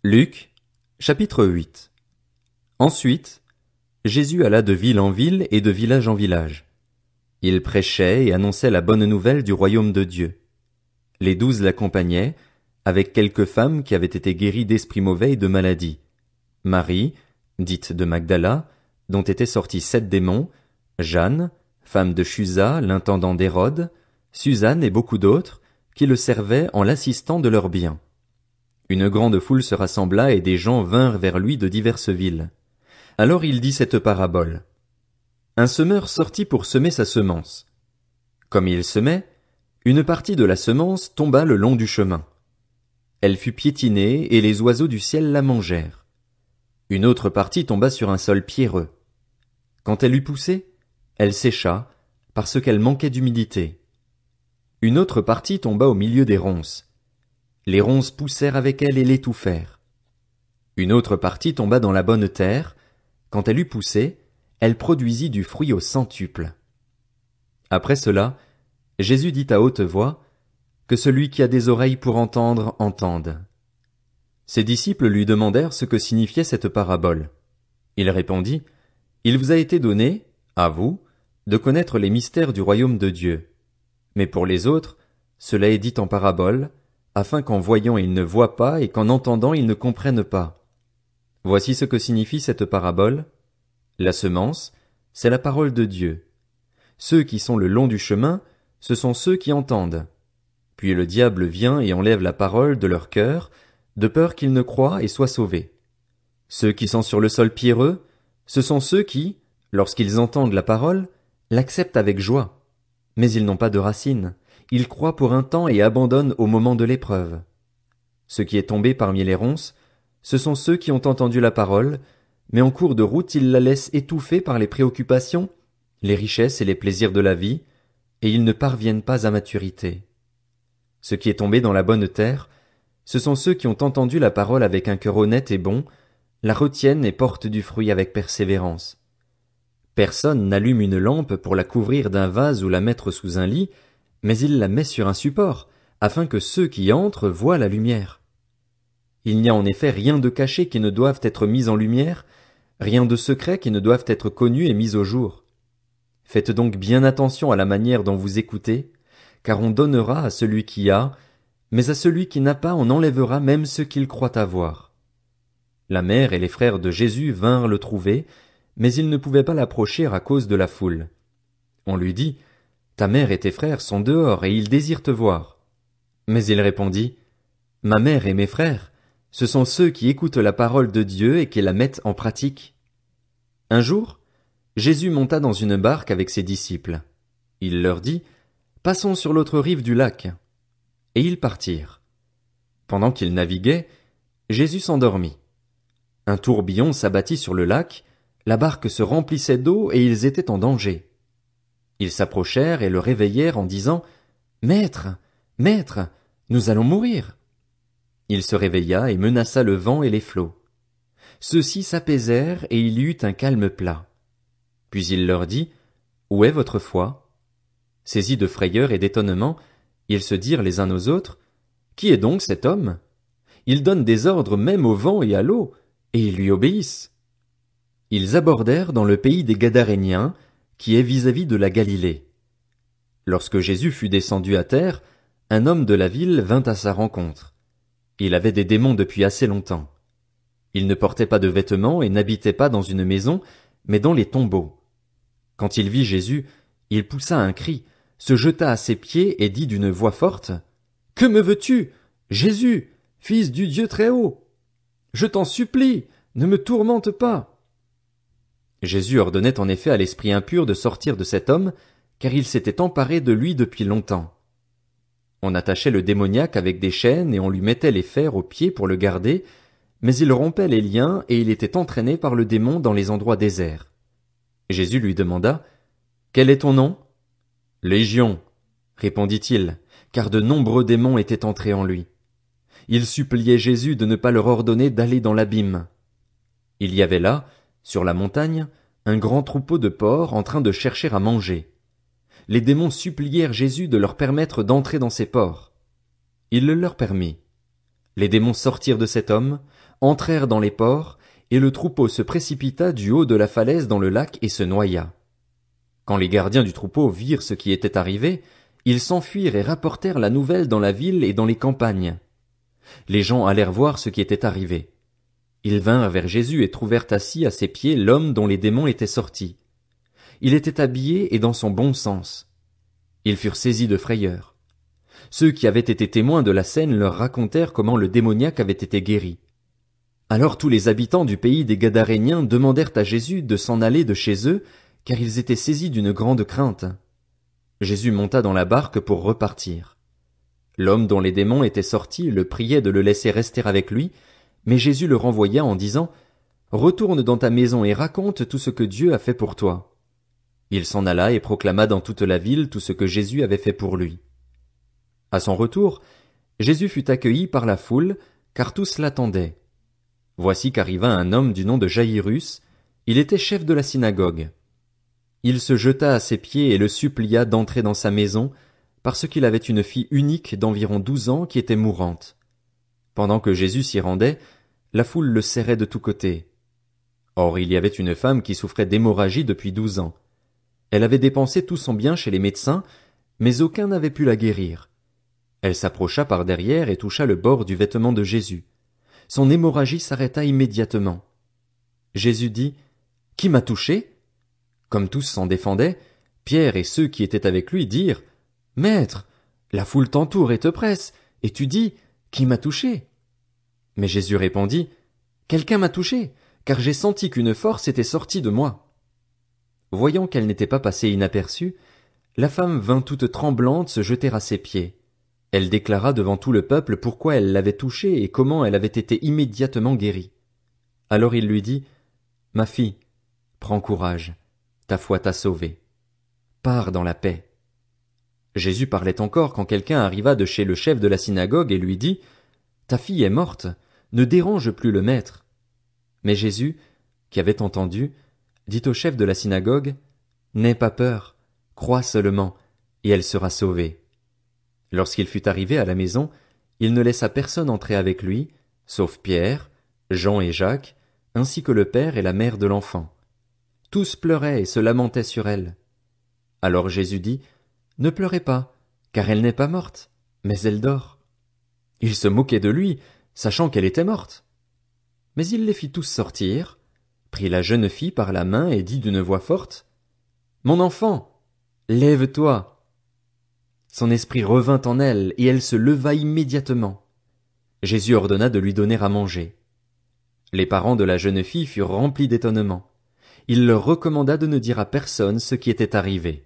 Luc, chapitre 8. Ensuite, Jésus alla de ville en ville et de village en village. Il prêchait et annonçait la bonne nouvelle du royaume de Dieu. Les 12 l'accompagnaient, avec quelques femmes qui avaient été guéries d'esprits mauvais et de maladies. Marie, dite de Magdala, dont étaient sortis 7 démons, Jeanne, femme de Chuza, l'intendant d'Hérode, Suzanne et beaucoup d'autres, qui le servaient en l'assistant de leurs biens. Une grande foule se rassembla et des gens vinrent vers lui de diverses villes. Alors il dit cette parabole. Un semeur sortit pour semer sa semence. Comme il semait, une partie de la semence tomba le long du chemin. Elle fut piétinée et les oiseaux du ciel la mangèrent. Une autre partie tomba sur un sol pierreux. Quand elle eut poussé, elle sécha, parce qu'elle manquait d'humidité. Une autre partie tomba au milieu des ronces. Les ronces poussèrent avec elle et l'étouffèrent. Une autre partie tomba dans la bonne terre. Quand elle eut poussé, elle produisit du fruit au centuple. Après cela, Jésus dit à haute voix, que celui qui a des oreilles pour entendre, entende. Ses disciples lui demandèrent ce que signifiait cette parabole. Il répondit, Il vous a été donné, à vous, de connaître les mystères du royaume de Dieu. Mais pour les autres, cela est dit en parabole, afin qu'en voyant ils ne voient pas et qu'en entendant ils ne comprennent pas. Voici ce que signifie cette parabole. La semence, c'est la parole de Dieu. Ceux qui sont le long du chemin, ce sont ceux qui entendent. Puis le diable vient et enlève la parole de leur cœur, de peur qu'ils ne croient et soient sauvés. Ceux qui sont sur le sol pierreux, ce sont ceux qui, lorsqu'ils entendent la parole, l'acceptent avec joie. Mais ils n'ont pas de racines. Ils croient pour un temps et abandonnent au moment de l'épreuve. Ce qui est tombé parmi les ronces, ce sont ceux qui ont entendu la parole, mais en cours de route ils la laissent étouffer par les préoccupations, les richesses et les plaisirs de la vie, et ils ne parviennent pas à maturité. Ce qui est tombé dans la bonne terre, ce sont ceux qui ont entendu la parole avec un cœur honnête et bon, la retiennent et portent du fruit avec persévérance. Personne n'allume une lampe pour la couvrir d'un vase ou la mettre sous un lit, mais il la met sur un support, afin que ceux qui entrent voient la lumière. Il n'y a en effet rien de caché qui ne doive être mis en lumière, rien de secret qui ne doive être connu et mis au jour. Faites donc bien attention à la manière dont vous écoutez, car on donnera à celui qui a, mais à celui qui n'a pas on enlèvera même ce qu'il croit avoir. La mère et les frères de Jésus vinrent le trouver, mais ils ne pouvaient pas l'approcher à cause de la foule. On lui dit, Ta mère et tes frères sont dehors et ils désirent te voir. Mais il répondit, Ma mère et mes frères, ce sont ceux qui écoutent la parole de Dieu et qui la mettent en pratique. Un jour, Jésus monta dans une barque avec ses disciples. Il leur dit, Passons sur l'autre rive du lac. Et ils partirent. Pendant qu'ils naviguaient, Jésus s'endormit. Un tourbillon s'abattit sur le lac, la barque se remplissait d'eau et ils étaient en danger. Ils s'approchèrent et le réveillèrent en disant, Maître, Maître, nous allons mourir. Il se réveilla et menaça le vent et les flots. Ceux-ci s'apaisèrent et il y eut un calme plat. Puis il leur dit, Où est votre foi? Saisis de frayeur et d'étonnement, ils se dirent les uns aux autres, Qui est donc cet homme? Il donne des ordres même au vent et à l'eau, et ils lui obéissent. Ils abordèrent dans le pays des Gadaréniens, qui est vis-à-vis de la Galilée. Lorsque Jésus fut descendu à terre, un homme de la ville vint à sa rencontre. Il avait des démons depuis assez longtemps. Il ne portait pas de vêtements et n'habitait pas dans une maison, mais dans les tombeaux. Quand il vit Jésus, il poussa un cri, se jeta à ses pieds et dit d'une voix forte, « Que me veux-tu, Jésus, fils du Dieu très haut? Je t'en supplie, ne me tourmente pas. » Jésus ordonnait en effet à l'esprit impur de sortir de cet homme, car il s'était emparé de lui depuis longtemps. On attachait le démoniaque avec des chaînes et on lui mettait les fers aux pieds pour le garder, mais il rompait les liens et il était entraîné par le démon dans les endroits déserts. Jésus lui demanda, « Quel est ton nom? » « Légion, répondit-il, car de nombreux démons étaient entrés en lui. Il suppliait Jésus de ne pas leur ordonner d'aller dans l'abîme. Il y avait là, sur la montagne, un grand troupeau de porcs en train de chercher à manger. Les démons supplièrent Jésus de leur permettre d'entrer dans ces porcs. Il le leur permit. Les démons sortirent de cet homme, entrèrent dans les ports, et le troupeau se précipita du haut de la falaise dans le lac et se noya. Quand les gardiens du troupeau virent ce qui était arrivé, ils s'enfuirent et rapportèrent la nouvelle dans la ville et dans les campagnes. Les gens allèrent voir ce qui était arrivé. Ils vinrent vers Jésus et trouvèrent assis à ses pieds l'homme dont les démons étaient sortis. Il était habillé et dans son bon sens. Ils furent saisis de frayeur. Ceux qui avaient été témoins de la scène leur racontèrent comment le démoniaque avait été guéri. Alors tous les habitants du pays des Gadaréniens demandèrent à Jésus de s'en aller de chez eux, car ils étaient saisis d'une grande crainte. Jésus monta dans la barque pour repartir. L'homme dont les démons étaient sortis le priait de le laisser rester avec lui, mais Jésus le renvoya en disant « Retourne dans ta maison et raconte tout ce que Dieu a fait pour toi. » Il s'en alla et proclama dans toute la ville tout ce que Jésus avait fait pour lui. À son retour, Jésus fut accueilli par la foule, car tous l'attendaient. Voici qu'arriva un homme du nom de Jaïrus, il était chef de la synagogue. Il se jeta à ses pieds et le supplia d'entrer dans sa maison, parce qu'il avait une fille unique d'environ 12 ans qui était mourante. Pendant que Jésus s'y rendait, la foule le serrait de tous côtés. Or il y avait une femme qui souffrait d'hémorragie depuis 12 ans. Elle avait dépensé tout son bien chez les médecins, mais aucun n'avait pu la guérir. Elle s'approcha par derrière et toucha le bord du vêtement de Jésus. Son hémorragie s'arrêta immédiatement. Jésus dit « Qui m'a touché ?» Comme tous s'en défendaient, Pierre et ceux qui étaient avec lui dirent « Maître, la foule t'entoure et te presse, et tu dis « Qui m'a touché ?» Mais Jésus répondit « Quelqu'un m'a touché, car j'ai senti qu'une force était sortie de moi. » Voyant qu'elle n'était pas passée inaperçue, la femme vint toute tremblante se jeter à ses pieds. Elle déclara devant tout le peuple pourquoi elle l'avait touchée et comment elle avait été immédiatement guérie. Alors il lui dit « Ma fille, prends courage, ta foi t'a sauvée. Pars dans la paix. » Jésus parlait encore quand quelqu'un arriva de chez le chef de la synagogue et lui dit « Ta fille est morte, ne dérange plus le maître. » Mais Jésus, qui avait entendu, dit au chef de la synagogue « N'aie pas peur, crois seulement, et elle sera sauvée. » Lorsqu'il fut arrivé à la maison, il ne laissa personne entrer avec lui, sauf Pierre, Jean et Jacques, ainsi que le père et la mère de l'enfant. Tous pleuraient et se lamentaient sur elle. Alors Jésus dit « Ne pleurez pas, car elle n'est pas morte, mais elle dort. » Ils se moquaient de lui, sachant qu'elle était morte. Mais il les fit tous sortir, prit la jeune fille par la main et dit d'une voix forte « Mon enfant, lève-toi !» Son esprit revint en elle, et elle se leva immédiatement. Jésus ordonna de lui donner à manger. Les parents de la jeune fille furent remplis d'étonnement. Il leur recommanda de ne dire à personne ce qui était arrivé.